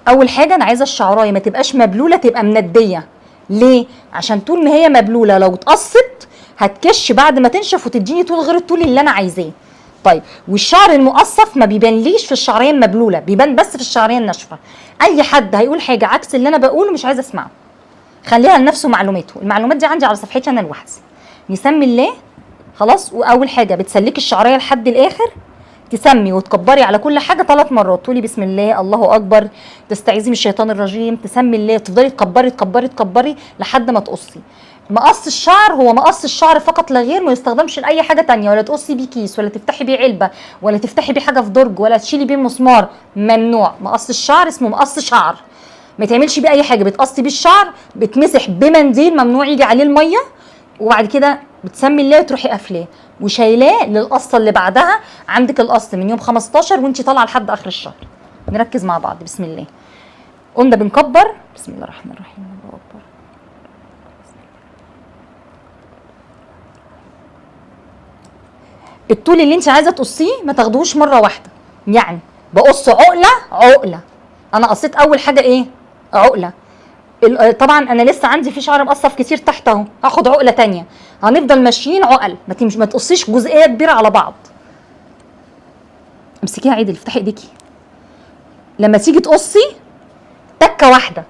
اول حاجه انا عايزه الشعرايه ما تبقاش مبلوله، تبقى منديه. ليه؟ عشان طول ما هي مبلوله لو اتقصت هتكش بعد ما تنشف وتديني طول غير الطول اللي انا عايزاه. طيب والشعر المقصف ما بيبانليش في الشعريه المبلوله، بيبان بس في الشعريه الناشفه. اي حد هيقول حاجه عكس اللي انا بقوله مش عايزه اسمعه، خليها لنفسه معلوماته. المعلومات دي عندي على صفحتي انا لوحدي. نسمي الله خلاص. واول حاجه بتسلكي الشعريه لحد الاخر، تسمي وتكبري على كل حاجه 3 مرات، تقولي بسم الله الله اكبر، تستعيذي من الشيطان الرجيم، تسمي الله، تفضلي تكبري تكبري تكبري لحد ما تقصي. مقص الشعر هو مقص الشعر فقط لا غير، ما يستخدمش لاي حاجه تانية، ولا تقصي بيه كيس، ولا تفتحي بيه علبه، ولا تفتحي بيه حاجه في درج، ولا تشيلي بيه مسمار. ممنوع. مقص الشعر اسمه مقص شعر، ما تعملش بيه اي حاجه. بتقصي بيه الشعر بتمسح بمنديل، ممنوع يجي عليه الميه، وبعد كده بتسمي الله وتروحي قافلاه وشايلاه للقصه اللي بعدها. عندك القص من يوم 15 وانت طالعه لحد اخر الشهر. نركز مع بعض. بسم الله. قلنا بنكبر. بسم الله الرحمن الرحيم. الله اكبر. الطول اللي انت عايزه تقصيه ما تاخدوش مره واحده، يعني بقص عقله عقله. انا قصيت اول حاجه ايه؟ عقله. طبعا انا لسه عندي في شعر مقصف كتير تحت اهو، هاخد عقله تانية. هنفضل ماشيين عقل، ما تقصيش جزئيه كبيره على بعض. امسكيها عدل، افتحي ايديكي. لما تيجي تقصي تكه واحده.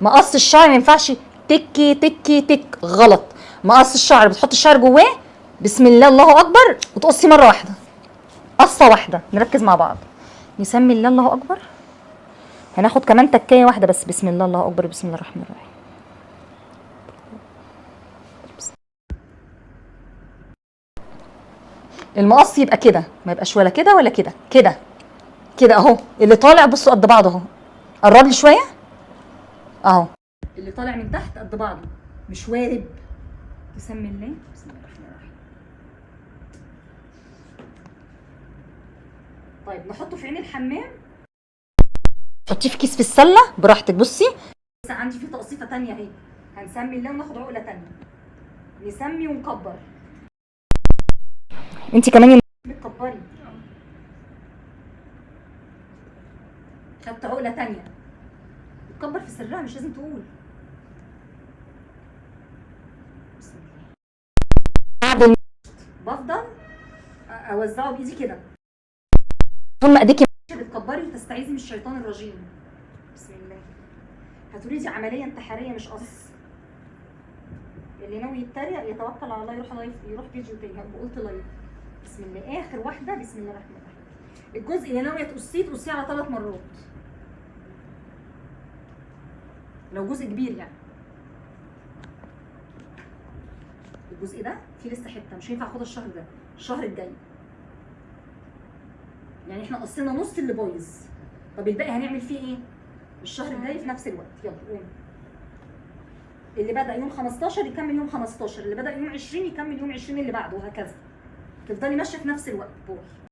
مقص الشعر ما ينفعش تكي تكي تك، غلط. مقص الشعر بتحط الشعر جواه، بسم الله الله اكبر، وتقصي مره واحده، قصه واحده. نركز مع بعض. نسمي الله الله اكبر. هناخد كمان تكايه واحده بس. بسم الله الله اكبر. بسم الله الرحمن الرحيم. المقص يبقى كده، ما يبقاش ولا كده ولا كده، كده كده اهو. اللي طالع بصوا قد بعض اهو. قرب لي شويه اهو. اللي طالع من تحت قد بعضه، مش وارب. تسمي الله. بسم الله الرحمن الرحيم. طيب نحطه في عين الحمام، حطيه في كيس في السله براحتك. بصي لسه عندي في تقصيفه تانية اهي. هنسمي الله وناخد عقله تانية، نسمي ونكبر. انت كمان بتكبري. خدت عقله تانية، بتكبر في سرها، مش لازم تقول. بعد بفضل اوزعه بايدي كده طول ما ايديكي بتكبري وتستعيذي من الشيطان الرجيم. بسم الله. هتقولي دي عمليه انتحاريه مش قص. اللي ناوي يتريق يتوكل على الله، يروح فيديو تاني. قلت لايف. بسم الله. اخر واحده. بسم الله الرحمن الرحيم. الجزء اللي ناويه تقصيه على 3 مرات لو جزء كبير يعني. الجزء ده فيه لسه حته مش هينفع اخدها الشهر ده، الشهر الجاي. يعني احنا قصينا نص اللي بايظ، طب الباقي هنعمل فيه ايه؟ الشهر الجاي في نفس الوقت. يلا قوم. اللي بدأ يوم 15 يكمل يوم 15، اللي بدأ يوم 20 يكمل يوم 20 اللي بعده، وهكذا. تفضلي ماشيه في نفس الوقت. باي.